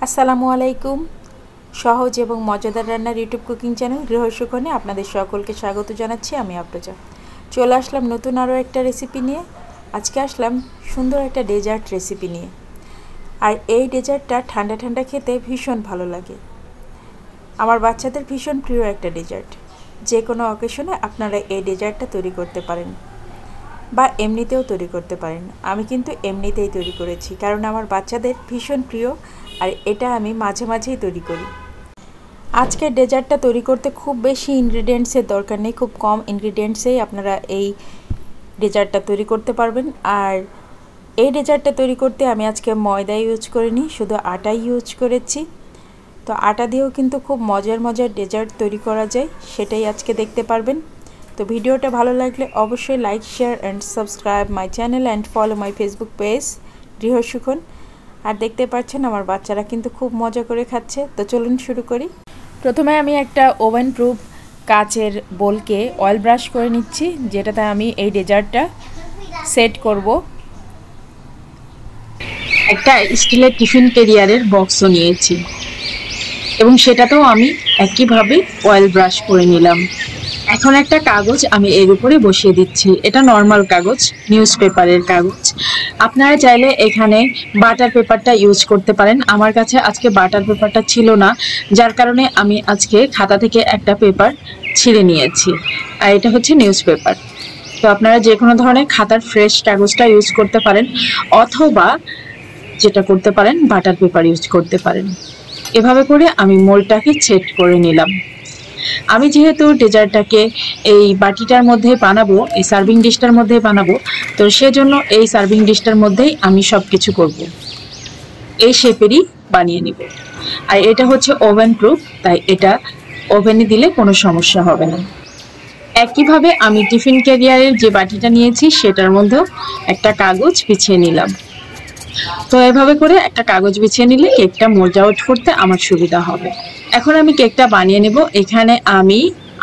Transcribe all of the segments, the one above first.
আসসালামু আলাইকুম। সহজ এবং মজাদার রান্নার ইউটিউব কুকিং চ্যানেল গৃহসুখনে আপনাদের সকলকে স্বাগত জানাচ্ছি। আমি আফরোজা চলে আসলাম নতুন আরও একটা রেসিপি নিয়ে। আজকে আসলাম সুন্দর একটা ডেজার্ট রেসিপি নিয়ে। আর এই ডেজার্টটা ঠান্ডা ঠান্ডা খেতে ভীষণ ভালো লাগে। আমার বাচ্চাদের ভীষণ প্রিয় একটা ডেজার্ট। যে কোনো অকেশনে আপনারা এই ডেজার্টটা তৈরি করতে পারেন বা এমনিতেও তৈরি করতে পারেন। আমি কিন্তু এমনিতেই তৈরি করেছি, কারণ আমার বাচ্চাদের ভীষণ প্রিয় আর এটা আমি মাঝে মাঝেই তৈরি করি। আজকের ডেজার্টটা তৈরি করতে খুব বেশি ইনগ্রিডিয়েন্টসের দরকার নেই, খুব কম ইনগ্রিডিয়েন্টসেই আপনারা এই ডেজার্টটা তৈরি করতে পারবেন। আর এই ডেজার্টটা তৈরি করতে আমি আজকে ময়দা ইউজ করিনি, শুধু আটাই ইউজ করেছি। তো আটা দিয়েও কিন্তু খুব মজার মজার ডেজার্ট তৈরি করা যায়, সেটাই আজকে দেখতে পারবেন। তো ভিডিওটা ভালো লাগলে অবশ্যই like, share and subscribe my channel and follow my Facebook page Grihasukhan. আর দেখতে পাচ্ছেন আমার বাচ্চারা কিন্তু খুব মজা করে খাচ্ছে। তো চলুন শুরু করি। প্রথমে আমি একটা ওভেন প্রুফ কাচের বোলকে অয়েল ব্রাশ করে নিচ্ছি, যেটাতে আমি এই ডেজার্টটা সেট করব। একটা স্টিলের টিফিন ক্যারিয়ারের বক্সও নিয়েছি এবং সেটাতেও আমি একইভাবে অয়েল ব্রাশ করে নিলাম। এখন একটা কাগজ আমি এর উপরে বসিয়ে দিচ্ছি। এটা নর্মাল কাগজ, নিউজ পেপারের কাগজ। আপনারা চাইলে এখানে বাটার পেপারটা ইউজ করতে পারেন। আমার কাছে আজকে বাটার পেপারটা ছিল না, যার কারণে আমি আজকে খাতা থেকে একটা পেপার ছিঁড়ে নিয়েছি, আর এটা হচ্ছে নিউজ পেপার। তো আপনারা যে কোনো ধরনের খাতার ফ্রেশ কাগজটা ইউজ করতে পারেন, অথবা যেটা করতে পারেন বাটার পেপার ইউজ করতে পারেন। এভাবে করে আমি মোল্ডটাকে সেট করে নিলাম। আমি যেহেতু ডেজার্টটাকে এই বাটিটার মধ্যে বানাবো, এই সার্ভিং ডিশটার মধ্যে বানাবো, তো সেজন্য এই সার্ভিং ডিশটার মধ্যেই আমি সব কিছু করব। এই শেপেরই বানিয়ে নিব। আর এটা হচ্ছে ওভেন প্রুফ, তাই এটা ওভেনে দিলে কোনো সমস্যা হবে না। একইভাবে আমি টিফিন ক্যারিয়ারের যে বাটিটা নিয়েছি সেটার মধ্যেও একটা কাগজ বিছিয়ে নিলাম। তো এভাবে করে একটা কাগজ বিছিয়ে নিলে কেকটা মোল্ড আউট করতে আমার সুবিধা হবে। এখন আমি কেকটা বানিয়ে নেব। এখানে আমি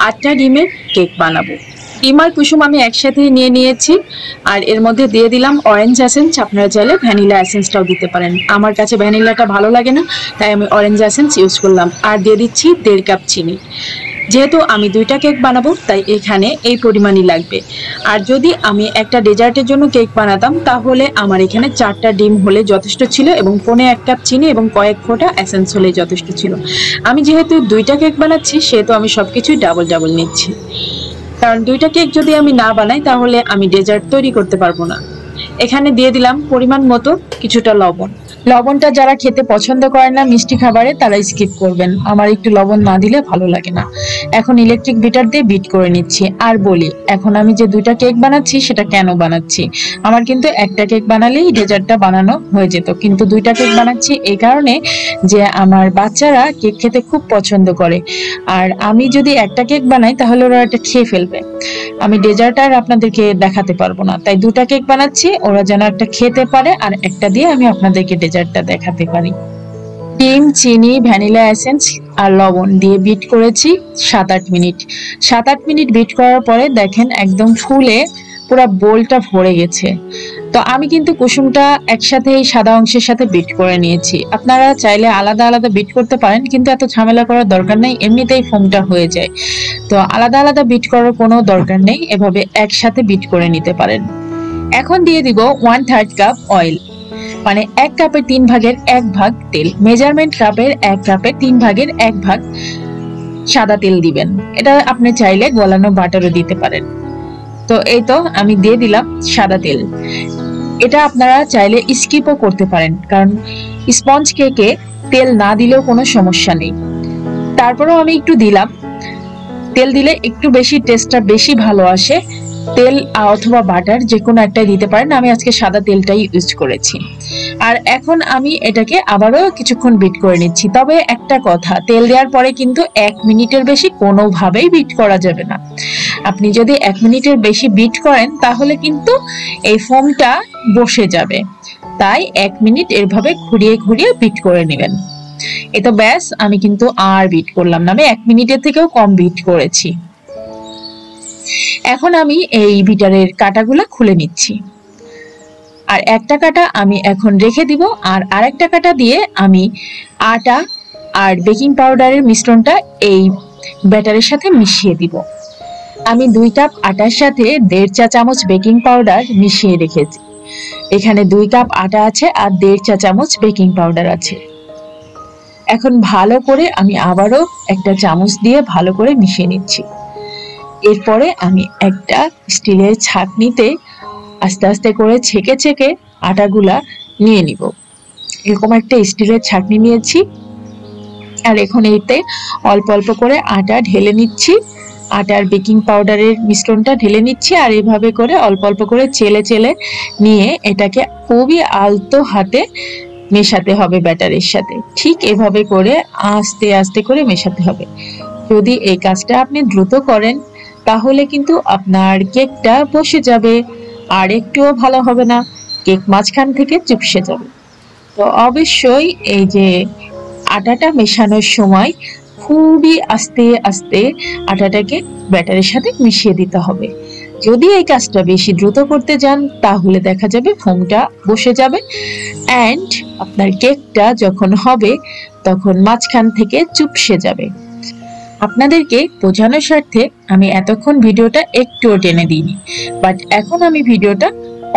8টা ডিমের কেক বানাবো। ডিম আর কুসুম আমি একসাথে নিয়ে নিয়েছি, আর এর মধ্যে দিয়ে দিলাম অরেঞ্জ এসেন্স। আপনারা চাইলে ভ্যানিলা এসেন্সটাও দিতে পারেন। আমার কাছে ভ্যানিলাটা ভালো লাগে না, তাই আমি অরেঞ্জ এসেন্স ইউজ করলাম। আর দিয়ে দিচ্ছি 1.5 কাপ চিনি। যেহেতু আমি 2টা কেক বানাবো, তাই এখানে এই পরিমাণই লাগবে। আর যদি আমি একটা ডেজার্টের জন্য কেক বানাতাম, তাহলে আমার এখানে 4টা ডিম হলে যথেষ্ট ছিল এবং 1.25 কাপ চিনি এবং কয়েক ফোঁটা এসেন্স হলে যথেষ্ট ছিল। আমি যেহেতু 2টা কেক বানাচ্ছি, সেহেতু আমি সবকিছুই ডাবল ডাবল নিচ্ছি, কারণ 2টা কেক যদি আমি না বানাই তাহলে আমি ডেজার্ট তৈরি করতে পারবো না। এখানে দিয়ে দিলাম পরিমাণ মতো কিছুটা লবণ। লবণটা যারা খেতে পছন্দ করেন না মিষ্টি খাবারে, তারা স্কিপ করবেন। আমার একটু লবণ না দিলে ভালো লাগে না। এখন ইলেকট্রিক বিটার দিয়ে বিট করে নিচ্ছি। আর বলি, এখন আমি যে 2টা কেক বানাচ্ছি সেটা কেন বানাচ্ছি। আমার কিন্তু একটা কেক বানালেই ডেজার্টটা বানানো হয়ে যেত, কিন্তু 2টা কেক বানাচ্ছি এই কারণে যে আমার বাচ্চারা কেক খেতে খুব পছন্দ করে। আর আমি যদি একটা কেক বানাই তাহলে ওরা এটা খেয়ে ফেলবে। আমি ডেজার্ট আর আপনাদেরকে দেখাতে পারবো না, তাই 2টা কেক বানাচ্ছি, ওরা যেন একটা খেতে পারে আর একটা দিয়ে আমি আপনাদেরকে ডেজার্টটা দেখাতে পারি। ডিম, চিনি, ভ্যানিলা এসেন্স আর লবণ দিয়ে বিট করেছি 7-8 মিনিট। 7-8 মিনিট বিট করার পরে দেখেন একদম ফুলে পুরো বোলটা ভরে গেছে। তো আমি কিন্তু কুসুমটা একসাথে এই সাদা অংশের সাথে বিট করে নিয়েছি। আপনারা চাইলে আলাদা আলাদা বিট করতে পারেন, কিন্তু এত ঝামেলা করার দরকার নেই, এমনিতেই ফোমটা হয়ে যায়। তো আলাদা আলাদা বিট করার কোনো দরকার নেই, এভাবে একসাথে বিট করে নিতে পারেন। এখন দিয়ে দিব 1/3 কাপ অয়েল, মানে 1 কাপের 3 ভাগের 1 ভাগ তেল। মেজারমেন্ট কাপের 1 কাপের 3 ভাগের 1 ভাগ সাদা তেল দিবেন। এটা আপনি চাইলে গলানো বাটারও দিতে পারেন। তো এই তো আমি দিয়ে দিলাম সাদা তেল। এটা আপনারা চাইলে স্কিপও করতে পারেন, কারণ স্পঞ্জ কেকে তেল না দিলেও কোনো সমস্যা নেই। তারপরেও আমি একটু দিলাম। তেল দিলে একটু বেশি টেস্টটা বেশি ভালো আসে। তেল অথবা বাটার যে কোনো একটাই দিতে পারেন, আমি আজকে সাদা তেলটাই ইউজ করেছি। আর এখন আমি এটাকে আবারও কিছুক্ষণ বিট করে নিচ্ছি। তবে একটা কথা, তেল দেওয়ার পরে কিন্তু 1 মিনিটের বেশি কোনোভাবেই বিট করা যাবে না। আপনি যদি 1 মিনিটের বেশি বিট করেন তাহলে কিন্তু এই ফোমটা বসে যাবে। তাই 1 মিনিট এভাবে ঘুরিয়ে ঘুরিয়ে বিট করে নেবেন। এ তো ব্যাস, আমি কিন্তু আর বিট করলাম না, আমি 1 মিনিটের থেকেও কম বিট করেছি। এখন আমি এই বিটারের কাঁটাগুলো খুলে নিচ্ছি। আর একটা কাঁটা আমি এখন রেখে দিব, আর আরেকটা কাঁটা দিয়ে আমি আটা আর বেকিং পাউডারের মিশ্রণটা এই ব্যাটারের সাথে মিশিয়ে দিব। আমি 2 কাপ আটার সাথে 1.5 চা চামচ বেকিং পাউডার মিশিয়ে রেখেছি। এখানে 2 কাপ আটা আছে আর 1.5 চা চামচ বেকিং পাউডার আছে। এখন ভালো করে আমি আবারও একটা চামচ দিয়ে ভালো করে মিশিয়ে নিচ্ছি। এরপরে আমি একটা স্টিলের ছাঁকনিতে আস্তে আস্তে করে ছেঁকে ছেঁকে আটাগুলা নিয়ে নিব। এরকম একটা স্টিলের ছাঁকনি নিয়েছি আর এখন এতে অল্প অল্প করে আটা ঢেলে নিচ্ছি। আটার বেকিং পাউডারের মিশ্রণটা ঢেলে নিচ্ছি আর এভাবে করে অল্প অল্প করে চেলে চেলে নিয়ে এটাকে খুবই আলতো হাতে মেশাতে হবে ব্যাটারের সাথে। ঠিক এভাবে করে আস্তে আস্তে করে মেশাতে হবে। যদি এই কাজটা আপনি দ্রুত করেন তাহলে কিন্তু আপনার কেকটা বসে যাবে আর একটুও ভালো হবে না, কেক মাঝখান থেকে চুপসে যাবে। তো অবশ্যই এই যে আটাটা মেশানোর সময় খুবই আস্তে আস্তে আটাটাকে ব্যাটারের সাথে মিশিয়ে দিতে হবে। যদি এই কাজটা বেশি দ্রুত করতে যান তাহলে দেখা যাবে ফোমটা বসে যাবে এন্ড আপনার কেকটা যখন হবে তখন মাঝখান থেকে চুপসে যাবে। আপনাদেরকে বোঝানোর স্বার্থে আমি এতক্ষণ ভিডিওটা একটুও টেনে দিইনি, বাট এখন আমি ভিডিওটা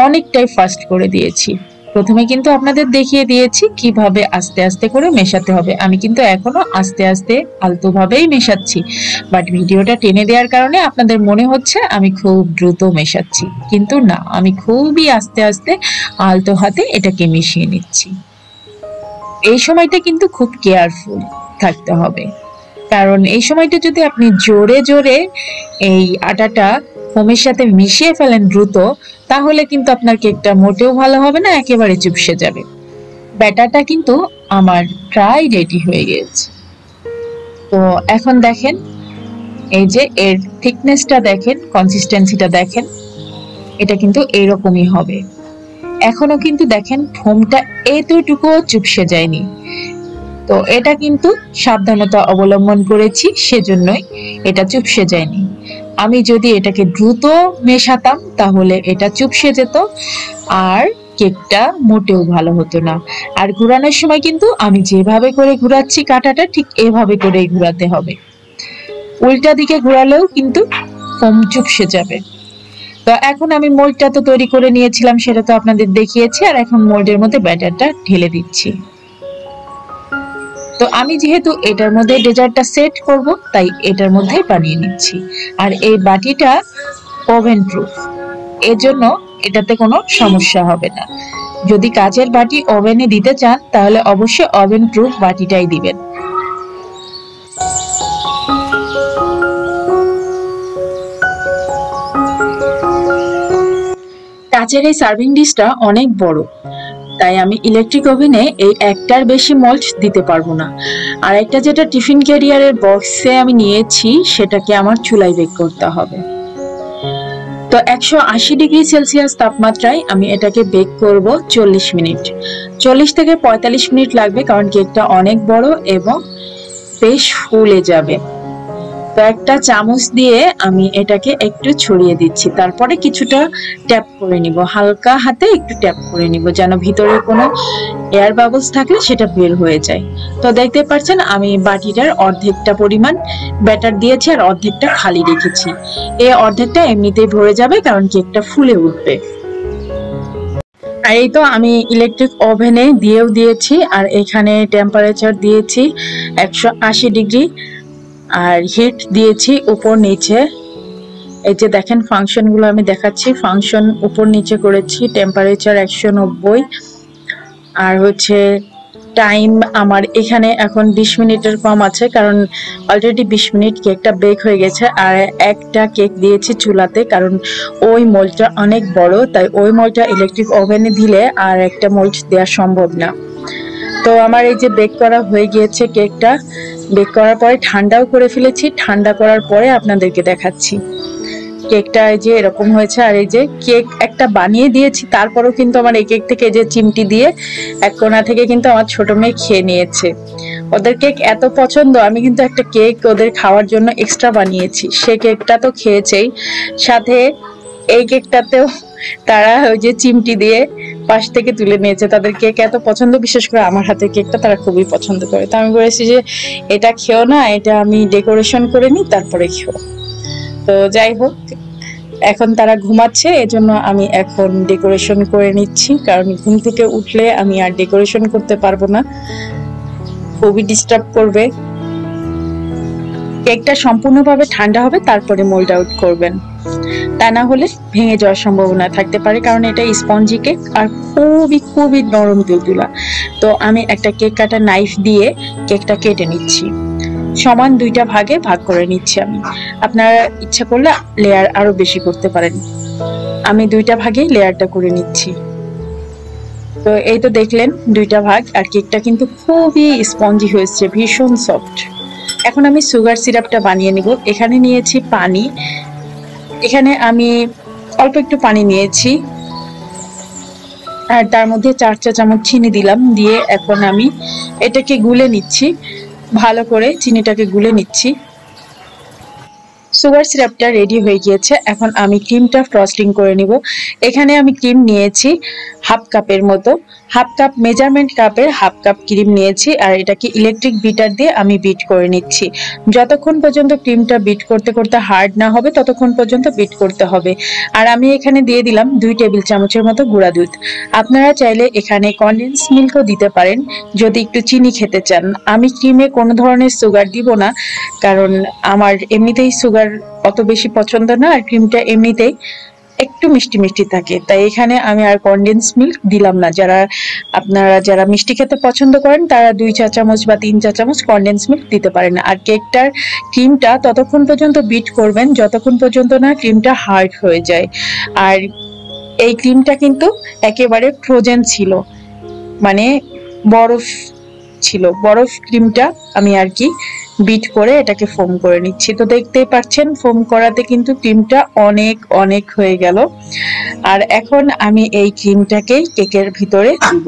অনেকটাই ফাস্ট করে দিয়েছি। প্রথমে কিন্তু আপনাদের দেখিয়ে দিয়েছি কিভাবে আস্তে আস্তে করে মেশাতে হবে। আমি কিন্তু এখনো আস্তে আস্তে আলতোভাবেই মেশাচ্ছি, বাট ভিডিওটা টেনে দেওয়ার কারণে আপনাদের মনে হচ্ছে আমি খুব দ্রুত মেশাচ্ছি, কিন্তু না, আমি খুবই আস্তে আস্তে আলতো হাতে এটাকে মিশিয়ে নিচ্ছি। এই সময়টা কিন্তু খুব কেয়ারফুল থাকতে হবে, কারণ এই সময়টা যদি আপনি জোরে জোরে এই আটাটা ফোমের সাথে মিশিয়ে ফেলেন দ্রুত, তাহলে কিন্তু আপনার কেকটা মোটেও ভালো হবে না, একেবারে চুপসে যাবে। ব্যাটারটা কিন্তু আমার প্রায় রেডি হয়ে গেছে। তো এখন দেখেন এই যে এর থিকনেসটা দেখেন, কনসিস্টেন্সিটা দেখেন, এটা কিন্তু এরকমই হবে। এখনো কিন্তু দেখেন ফোমটা এতটুকুও চুপসে যায়নি। তো এটা কিন্তু সাবধানতা অবলম্বন করেছি, সেজন্যই এটা চুপসে যায়নি। আমি যদি এটাকে দ্রুত মেশাতাম তাহলে এটা চুপসে যেত আর কেকটা মোটেও ভালো হতো না। আর ঘোরানোর সময় কিন্তু আমি যেভাবে করে ঘোরাচ্ছি কাঁটাটা ঠিক এভাবে করেই ঘোরাতে হবে। উল্টা দিকে ঘোরালেও কিন্তু ফোম চুপসে যাবে। তো এখন আমি মোল্ডটা তো তৈরি করে নিয়েছিলাম, সেটা তো আপনাদের দেখিয়েছি, আর এখন মোল্ডের মধ্যে ব্যাটারটা ঢেলে দিচ্ছি। তো আমি যেহেতু এটার মধ্যে ডেজার্টটা সেট করব তাই এটার মধ্যেই বানিয়ে নিচ্ছি। আর এই বাটিটা ওভেন প্রুফ, এজন্য এটাতে কোনো সমস্যা হবে না। যদি কাচের বাটি ওভেনে দিতে চান তাহলে অবশ্যই ওভেন প্রুফ বাটিটাই দিবেন। কাচের এই সার্ভিং ডিশটা অনেক বড়, তাই আমি ইলেকট্রিক ওভেনে এই একটার বেশি মোল্ড দিতে পারবো না। আর একটা যেটা টিফিন ক্যারিয়ারের বক্সে আমি নিয়েছি সেটাকে আমার চুলায় বেক করতে হবে। তো 180 ডিগ্রি সেলসিয়াস তাপমাত্রায় আমি এটাকে বেক করব 40 মিনিট। 40 থেকে 45 মিনিট লাগবে, কারণ কেকটা অনেক বড় এবং বেশ ফুলে যাবে। তো একটা চামচ দিয়ে আমি এটাকে একটু ছড়িয়ে দিচ্ছি, তারপরে কিছুটা ট্যাপ করে নিব, হালকা হাতে একটু ট্যাপ করে নিব যেন ভিতরে কোনো এয়ার বাবলস থাকলে সেটা বের হয়ে যায়। তো দেখতে পাচ্ছেন আমি বাটিটার অর্ধেকটা পরিমাণ ব্যাটার দিয়েছি আর অর্ধেকটা খালি রেখেছি। এই অর্ধেকটা এমনিতেই ভরে যাবে কারণ কেকটা ফুলে উঠবে। আর এই তো আমি ইলেকট্রিক ওভেনে দিয়েও দিয়েছি, আর এখানে টেম্পারেচার দিয়েছি 180 ডিগ্রি আর হিট দিয়েছি উপর নিচে। এই যে দেখেন ফাংশনগুলো আমি দেখাচ্ছি, ফাংশন উপর নিচে করেছি, টেম্পারেচার 190, আর হচ্ছে টাইম আমার এখানে এখন 20 মিনিটের কম আছে, কারণ অলরেডি 20 মিনিট কেকটা বেক হয়ে গেছে। আর একটা কেক দিয়েছি চুলাতে, কারণ ওই মোল্ডটা অনেক বড়, তাই ওই মোল্ডটা ইলেকট্রিক ওভেনে দিলে আর একটা মোল্ড দেওয়া সম্ভব না। তো আমার এই যে বেক করা হয়ে গিয়েছে, কেকটা বেক করার পরে ঠান্ডাও করে ফেলেছি। ঠান্ডা করার পরে আপনাদেরকে দেখাচ্ছি কেকটা এই যে এরকম হয়েছে। আর এই যে কেক একটা বানিয়ে দিয়েছি, তারপরেও কিন্তু আমার এই কেক থেকে যে চিমটি দিয়ে এক কোণা থেকে কিন্তু আমার ছোট মেয়ে খেয়ে নিয়েছে। ওদের কেক এত পছন্দ, আমি কিন্তু একটা কেক ওদের খাওয়ার জন্য এক্সট্রা বানিয়েছি, সে কেকটা তো খেয়েছেই, সাথে এই কেকটাতেও তারা ওই যে চিমটি দিয়ে পাশ থেকে তুলে নিয়েছে। তাদের কেক এত পছন্দ, বিশেষ করে আমার হাতের কেকটা তারা খুবই পছন্দ করে। তো আমি বলেছি যে এটা খেও না, এটা আমি ডেকোরেশন করে নিই তারপরে খেও। তো যাই হোক, এখন তারা ঘুমাচ্ছে, এজন্য আমি এখন ডেকোরেশন করে নিচ্ছি, কারণ ঘুম থেকে উঠলে আমি আর ডেকোরেশন করতে পারবো না, খুবই ডিস্টার্ব করবে। কেকটা সম্পূর্ণভাবে ঠান্ডা হবে তারপরে মোল্ড আউট করবেন, তা না হলে ভেঙে যাওয়ার সম্ভাবনা থাকতে পারে, কারণ এটা স্পঞ্জি কেক আর খুবই খুবই নরম তুলতুলা। তো আমি একটা কেক কাটার নাইফ দিয়ে কেকটা কেটে নিচ্ছি, সমান দুইটা ভাগে ভাগ করে নিচ্ছি। আমি আপনারা ইচ্ছা করলে লেয়ার আরো বেশি করতে পারেন, আমি দুইটা ভাগে লেয়ারটা করে নিচ্ছি। তো এই তো দেখলেন দুইটা ভাগ, আর কেকটা কিন্তু খুবই স্পঞ্জি হয়েছে, ভীষণ সফট। এখন আমি সুগার সিরাপটা বানিয়ে নিব। এখানে নিয়েছি পানি, এখানে আমি অল্প একটু পানি নিয়েছি আর তার মধ্যে 4 চা চামচ চিনি দিলাম। দিয়ে এখন আমি এটাকে গুলে নিচ্ছি, ভালো করে চিনিটাকে গুলে নিচ্ছি। সুগার সিরাপটা রেডি হয়ে গিয়েছে, এখন আমি ক্রিমটা ফ্রস্টিং করে নিব। এখানে আমি ক্রিম নিয়েছি হাফ কাপের মতো, হাফ কাপ মেজারমেন্ট কাপের হাফ কাপ ক্রিম নিয়েছি, আর এটাকে ইলেকট্রিক বিটার দিয়ে আমি বিট করে নিচ্ছি। যতক্ষণ পর্যন্ত ক্রিমটা বিট করতে করতে হার্ড না হবে ততক্ষণ পর্যন্ত বিট করতে হবে। আর আমি এখানে দিয়ে দিলাম 2 টেবিল চামচের মতো গুঁড়া দুধ। আপনারা চাইলে এখানে কনডেন্স মিল্কও দিতে পারেন যদি একটু চিনি খেতে চান। আমি ক্রিমে কোনো ধরনের সুগার দিব না, কারণ আমার এমনিতেই সুগার অত বেশি পছন্দ না, আর ক্রিমটা এমনিতেই একটু মিষ্টি মিষ্টি থাকে, তাই এখানে আমি আর কনডেন্স মিল্ক দিলাম না। আপনারা যারা মিষ্টি খেতে পছন্দ করেন তারা 2 চা চামচ বা 3 চা চামচ কনডেন্স মিল্ক দিতে পারেন। আর কেকটার ক্রিমটা ততক্ষণ পর্যন্ত বিট করবেন যতক্ষণ পর্যন্ত না ক্রিমটা হার্ড হয়ে যায়। আর এই ক্রিমটা কিন্তু একেবারে ফ্রোজেন ছিল, মানে বরফ ছিল, বরফ ক্রিমটা আমি আর কি বিট করে এটাকে ফোম করে নিচ্ছি। তো দেখতেই পাচ্ছেন ফোম করাতে কিন্তু ক্রিমটা অনেক অনেক হয়ে গেল। আর এখন আমি এই ক্রিমটাকে কেকের ভিতরে দিব।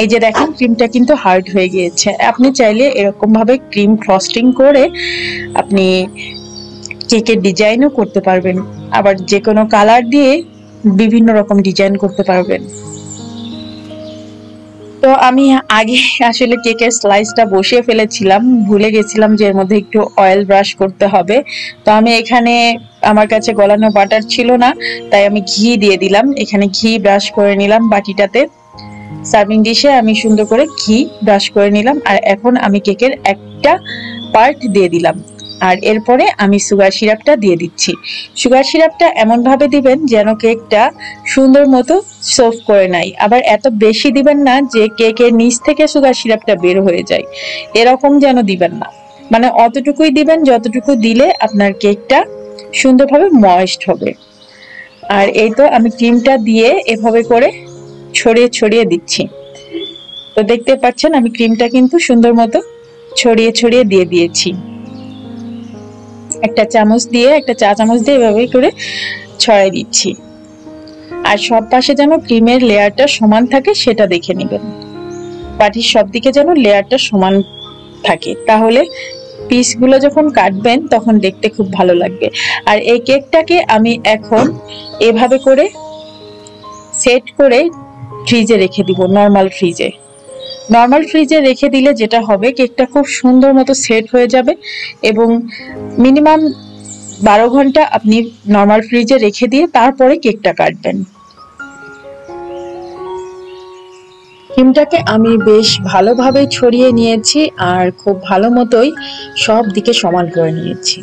এই যে দেখেন ক্রিমটা কিন্তু হার্ড হয়ে গিয়েছে। আপনি চাইলে এরকম ভাবে ক্রিম ফ্রস্টিং করে আপনি কেকের ডিজাইনও করতে পারবেন, আবার যে কোনো কালার দিয়ে বিভিন্ন রকম ডিজাইন করতে পারবেন। তো আমি আগে আসলে কেকের স্লাইসটা বসিয়ে ফেলেছিলাম, ভুলে গেছিলাম যে এর মধ্যে একটু অয়েল ব্রাশ করতে হবে। তো আমি এখানে, আমার কাছে গলানো বাটার ছিল না, তাই আমি ঘি দিয়ে দিলাম। এখানে ঘি ব্রাশ করে নিলাম বাটিটাতে, সার্ভিং ডিশে আমি সুন্দর করে ঘি ব্রাশ করে নিলাম। আর এখন আমি কেকের একটা পার্ট দিয়ে দিলাম, আর এরপরে আমি সুগার সিরাপটা দিয়ে দিচ্ছি। সুগার সিরাপটা এমন ভাবে দিবেন যেন কেকটা সুন্দর মতো সোফ করে নেয়, আবার এত বেশি দিবেন না যে কেকের নিচ থেকে সুগার সিরাপটা বের হয়ে যায়, এরকম যেন দিবেন না। মানে অতটুকুই দিবেন যতটুকু দিলে আপনার কেকটা সুন্দরভাবে ময়েস্ট হবে। আর এই তো আমি ক্রিমটা দিয়ে এভাবে করে ছড়িয়ে ছড়িয়ে দিচ্ছি। তো দেখতে পাচ্ছেন আমি ক্রিমটা কিন্তু সুন্দর মতো ছড়িয়ে ছড়িয়ে দিয়ে দিয়েছি। একটা চামচ দিয়ে, একটা চা চামচ দিয়ে এভাবে করে ছড়াই দিচ্ছি। আর সব পাশে যেন ক্রিমের লেয়ারটা সমান থাকে সেটা দেখে নেবেন, বাটির সব দিকে যেন লেয়ারটা সমান থাকে, তাহলে পিসগুলো যখন কাটবেন তখন দেখতে খুব ভালো লাগবে। আর এই কেকটাকে আমি এখন এভাবে করে সেট করে ফ্রিজে রেখে দিব, নর্মাল ফ্রিজে। নর্মাল ফ্রিজে রেখে দিলে যেটা হবে, কেকটা খুব সুন্দর মতো সেট হয়ে যাবে, এবং মিনিমাম 12 ঘন্টা আপনি নর্মাল ফ্রিজে রেখে দিয়ে তারপরে কেকটা কাটবেন। ক্রিমটাকে আমি বেশ ভালোভাবে ছড়িয়ে নিয়েছি আর খুব ভালো মতোই সব দিকে সমান করে নিয়েছি।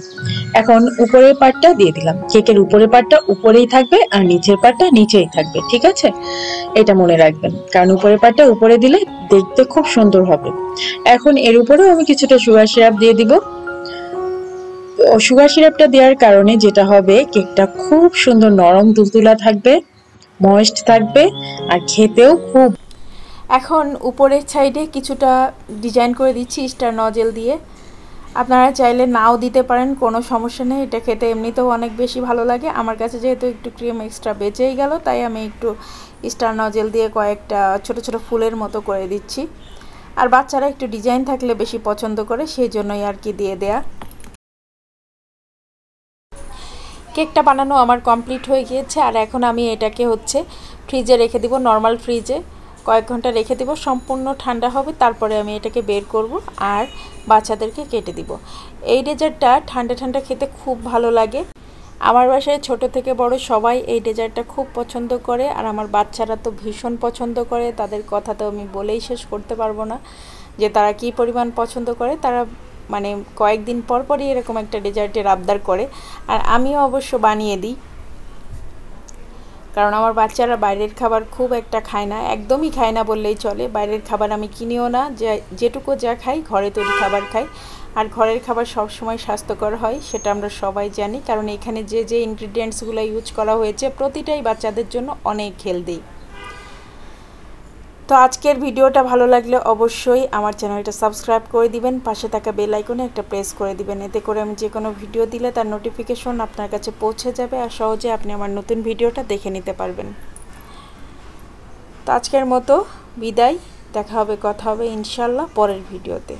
এখন উপরের পার্টটা দিয়ে দিলাম। কেকের উপরের পার্টটা উপরেই থাকবে আর নিচের পার্টটা নিচেই থাকবে, ঠিক আছে? এটা মনে রাখবেন, কারণ উপরের পার্টটা উপরে দিলে দেখতে খুব সুন্দর হবে। এখন এর উপরেও আমি কিছুটা সুগার সিরাপ দিয়ে দিব। সুগার সিরাপটা দেওয়ার কারণে যেটা হবে, কেকটা খুব সুন্দর নরম তুলতুলা থাকবে, ময়েস্ট থাকবে, আর খেতেও খুব। এখন উপরের সাইডে কিছুটা ডিজাইন করে দিচ্ছি স্টার নজেল দিয়ে। আপনারা চাইলে নাও দিতে পারেন, কোনো সমস্যা নেই, এটা খেতে এমনিতেও অনেক বেশি ভালো লাগে। আমার কাছে যেহেতু একটু ক্রিম এক্সট্রা বেঁচেই গেল, তাই আমি একটু স্টার নজেল দিয়ে কয়েকটা ছোট ছোট ফুলের মতো করে দিচ্ছি। আর বাচ্চারা একটু ডিজাইন থাকলে বেশি পছন্দ করে, সেই জন্যই আর কি দিয়ে দেয়া। কেকটা বানানো আমার কমপ্লিট হয়ে গিয়েছে, আর এখন আমি এটাকে হচ্ছে ফ্রিজে রেখে দিব, নর্মাল ফ্রিজে কয়েক ঘন্টা রেখে দিব, সম্পূর্ণ ঠান্ডা হবে, তারপরে আমি এটাকে বের করব আর বাচ্চাদেরকে কেটে দিব। এই ডেজার্টটা ঠান্ডা ঠান্ডা খেতে খুব ভালো লাগে। আমার বাসায় ছোট থেকে বড় সবাই এই ডেজার্টটা খুব পছন্দ করে, আর আমার বাচ্চারা তো ভীষণ পছন্দ করে। তাদের কথা তো আমি বলেই শেষ করতে পারবো না যে তারা কী পরিমাণ পছন্দ করে। তারা মানে কয়েকদিন পর পরই এরকম একটা ডেজার্টের আবদার করে, আর আমিও অবশ্য বানিয়ে দিই, কারণ আমার বাচ্চারা বাইরের খাবার খুব একটা খায় না, একদমই খায় না বললেই চলে। বাইরের খাবার আমি কিনিও না, যেটুকু যা খাই ঘরে তৈরি খাবার খাই। আর ঘরের খাবার সব সময় স্বাস্থ্যকর হয়, সেটা আমরা সবাই জানি, কারণ এখানে যে যে ইনগ্রিডিয়েন্টসগুলো ইউজ করা হয়েছে প্রতিটাই বাচ্চাদের জন্য অনেক হেলদি। তো আজকের ভিডিওটা ভালো লাগলে অবশ্যই আমার চ্যানেলটা সাবস্ক্রাইব করে দিবেন, পাশে থাকা বেল আইকনে একটা প্রেস করে দিবেন, এতে করে আমি যে কোনো ভিডিও দিলে তার নোটিফিকেশন আপনার কাছে পৌঁছে যাবে, আর সহজে আপনি আমার নতুন ভিডিওটা দেখে নিতে পারবেন। তো আজকের মতো বিদায়, দেখা হবে, কথা হবে ইনশাল্লাহ পরের ভিডিওতে।